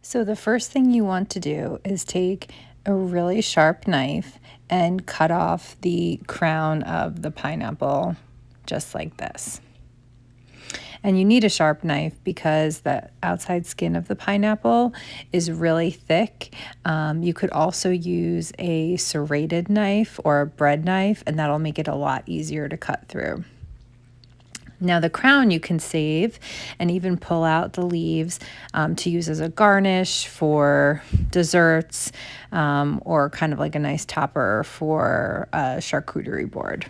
So the first thing you want to do is take a really sharp knife and cut off the crown of the pineapple just like this. And you need a sharp knife because the outside skin of the pineapple is really thick. You could also use a serrated knife or a bread knife, and that'll make it a lot easier to cut through. Now the crown you can save and even pull out the leaves to use as a garnish for desserts or kind of like a nice topper for a charcuterie board.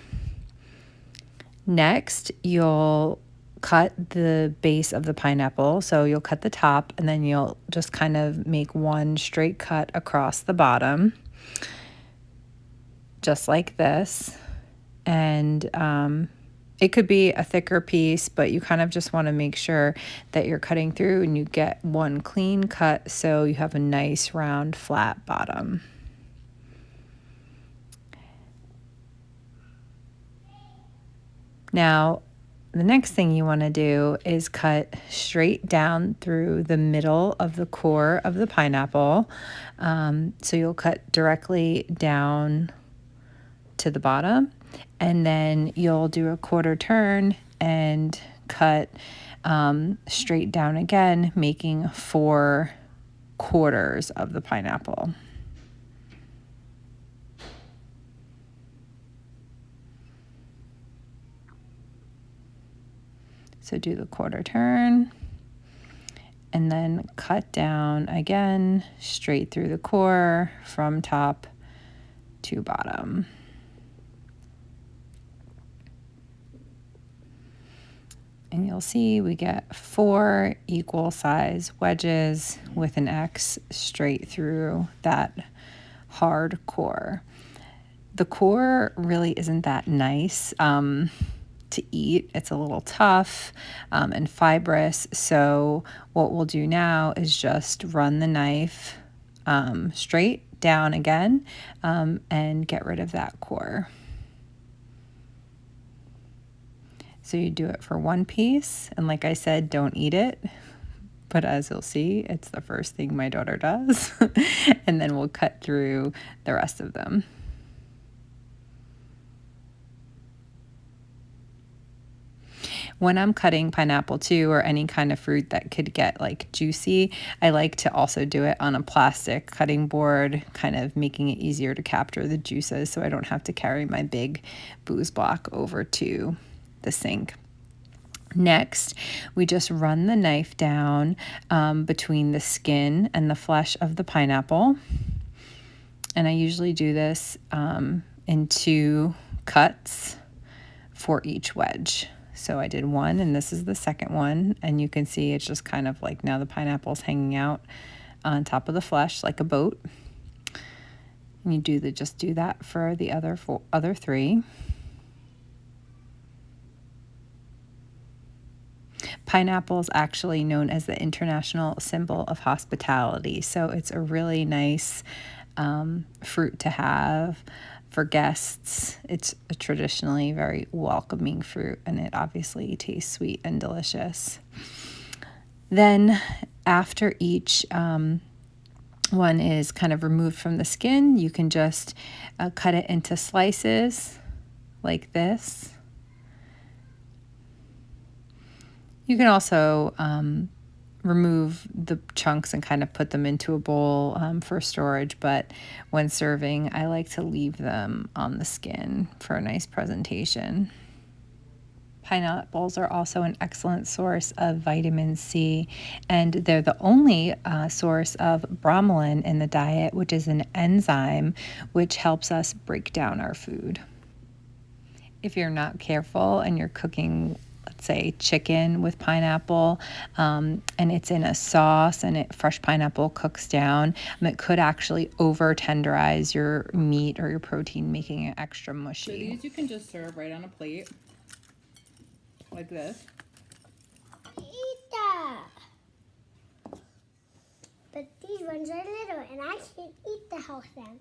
Next, you'll cut the base of the pineapple. So you'll cut the top and then you'll just kind of make one straight cut across the bottom, just like this. And it could be a thicker piece, but you kind of just want to make sure that you're cutting through and you get one clean cut so you have a nice round flat bottom. Now, the next thing you want to do is cut straight down through the middle of the core of the pineapple. So you'll cut directly down to the bottom, and then you'll do a quarter turn and cut straight down again, making 4 quarters of the pineapple. So do the quarter turn and then cut down again straight through the core from top to bottom. And you'll see we get 4 equal size wedges with an X straight through that hard core. The core really isn't that nice to eat. It's a little tough and fibrous. So what we'll do now is just run the knife straight down again and get rid of that core. So you do it for one piece, and like I said, don't eat it. But as you'll see, it's the first thing my daughter does. And then we'll cut through the rest of them. When I'm cutting pineapple too, or any kind of fruit that could get like juicy, I like to also do it on a plastic cutting board, kind of making it easier to capture the juices so I don't have to carry my big booze block over to the sink. Next, we just run the knife down between the skin and the flesh of the pineapple. And I usually do this in 2 cuts for each wedge. So I did one, and this is the second one. And you can see it's just kind of like now the pineapple's hanging out on top of the flesh like a boat. And you just do that for the other 3. Pineapple is actually known as the international symbol of hospitality. So it's a really nice fruit to have for guests. It's a traditionally very welcoming fruit, and it obviously tastes sweet and delicious. Then after each one is kind of removed from the skin, you can just cut it into slices like this. You can also remove the chunks and kind of put them into a bowl for storage, but when serving, I like to leave them on the skin for a nice presentation. Pineapples are also an excellent source of vitamin C, and they're the only source of bromelain in the diet, which is an enzyme which helps us break down our food. If you're not careful and you're cooking, let's say, chicken with pineapple, and it's in a sauce and fresh pineapple cooks down, it could actually over tenderize your meat or your protein, making it extra mushy. So these you can just serve right on a plate, like this. Eat that. But these ones are little, and I can't eat the whole thing.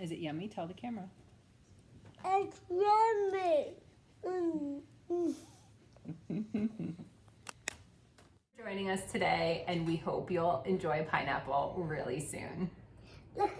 Is it yummy? Tell the camera. It's yummy. Join joining us today, and we hope you'll enjoy pineapple really soon. Look at